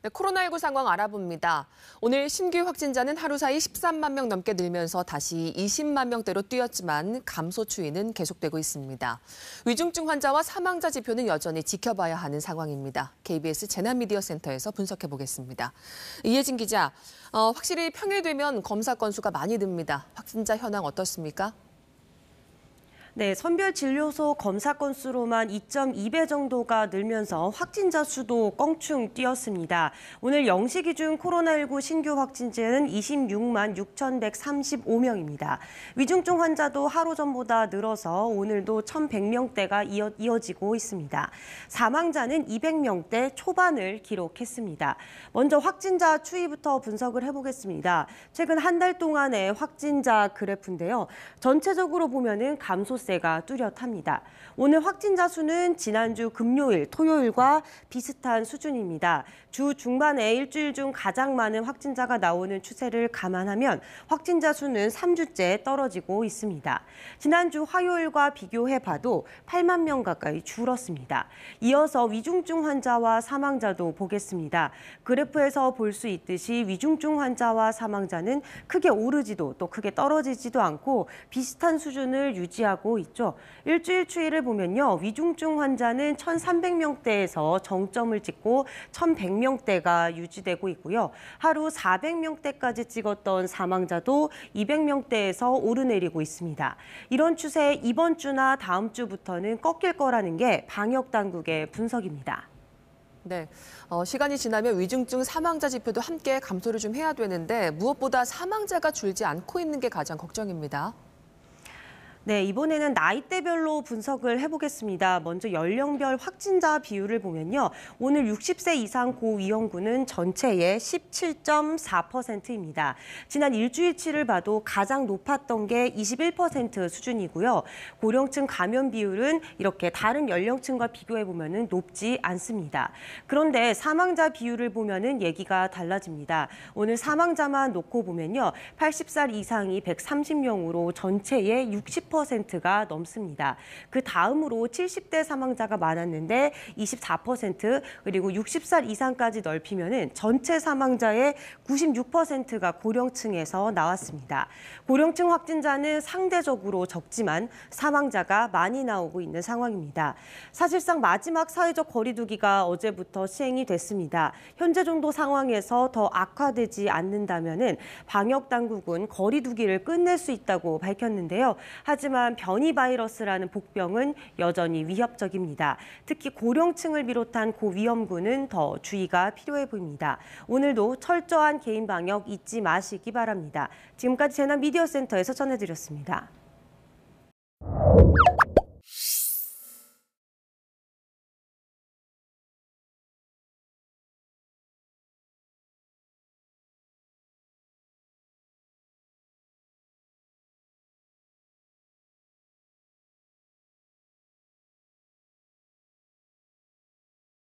네, 코로나19 상황 알아봅니다. 오늘 신규 확진자는 하루 사이 13만 명 넘게 늘면서 다시 20만 명대로 뛰었지만 감소 추이는 계속되고 있습니다. 위중증 환자와 사망자 지표는 여전히 지켜봐야 하는 상황입니다. KBS 재난미디어센터에서 분석해 보겠습니다. 이혜진 기자, 확실히 평일 되면 검사 건수가 많이 듭니다. 확진자 현황 어떻습니까? 네, 선별진료소 검사 건수로만 2.2배 정도가 늘면서 확진자 수도 껑충 뛰었습니다. 오늘 0시 기준 코로나19 신규 확진자는 26만 6,135명입니다. 위중증 환자도 하루 전보다 늘어서 오늘도 1,100명대가 이어지고 있습니다. 사망자는 200명대 초반을 기록했습니다. 먼저 확진자 추이부터 분석을 해보겠습니다. 최근 한 달 동안의 확진자 그래프인데요. 전체적으로 보면은 감소세가 뚜렷합니다. 오늘 확진자 수는 지난주 금요일, 토요일과 비슷한 수준입니다. 주 중반에 일주일 중 가장 많은 확진자가 나오는 추세를 감안하면 확진자 수는 3주째 떨어지고 있습니다. 지난주 화요일과 비교해봐도 8만 명 가까이 줄었습니다. 이어서 위중증 환자와 사망자도 보겠습니다. 그래프에서 볼 수 있듯이 위중증 환자와 사망자는 크게 오르지도 또 크게 떨어지지도 않고 비슷한 수준을 유지하고 있죠. 일주일 추이를 보면요. 위중증 환자는 1,300명대에서 정점을 찍고 1,100명대가 유지되고 있고요. 하루 400명대까지 찍었던 사망자도 200명대에서 오르내리고 있습니다. 이런 추세 이번 주나 다음 주부터는 꺾일 거라는 게 방역 당국의 분석입니다. 네, 시간이 지나면 위중증 사망자 지표도 함께 감소를 좀 해야 되는데 무엇보다 사망자가 줄지 않고 있는 게 가장 걱정입니다. 네, 이번에는 나이대별로 분석을 해보겠습니다. 먼저 연령별 확진자 비율을 보면요. 오늘 60세 이상 고위험군은 전체의 17.4%입니다. 지난 일주일치를 봐도 가장 높았던 게 21% 수준이고요. 고령층 감염 비율은 이렇게 다른 연령층과 비교해보면 높지 않습니다. 그런데 사망자 비율을 보면 얘기가 달라집니다. 오늘 사망자만 놓고 보면요. 80살 이상이 130명으로 전체의 60%가 넘습니다. 그 다음으로 70대 사망자가 많았는데 24%, 그리고 60살 이상까지 넓히면은 전체 사망자의 96%가 고령층에서 나왔습니다. 고령층 확진자는 상대적으로 적지만 사망자가 많이 나오고 있는 상황입니다. 사실상 마지막 사회적 거리두기가 어제부터 시행이 됐습니다. 현재 정도 상황에서 더 악화되지 않는다면은 방역 당국은 거리두기를 끝낼 수 있다고 밝혔는데요. 하지만 변이 바이러스라는 복병은 여전히 위협적입니다. 특히 고령층을 비롯한 고위험군은 더 주의가 필요해 보입니다. 오늘도 철저한 개인 방역 잊지 마시기 바랍니다. 지금까지 재난미디어센터에서 전해드렸습니다.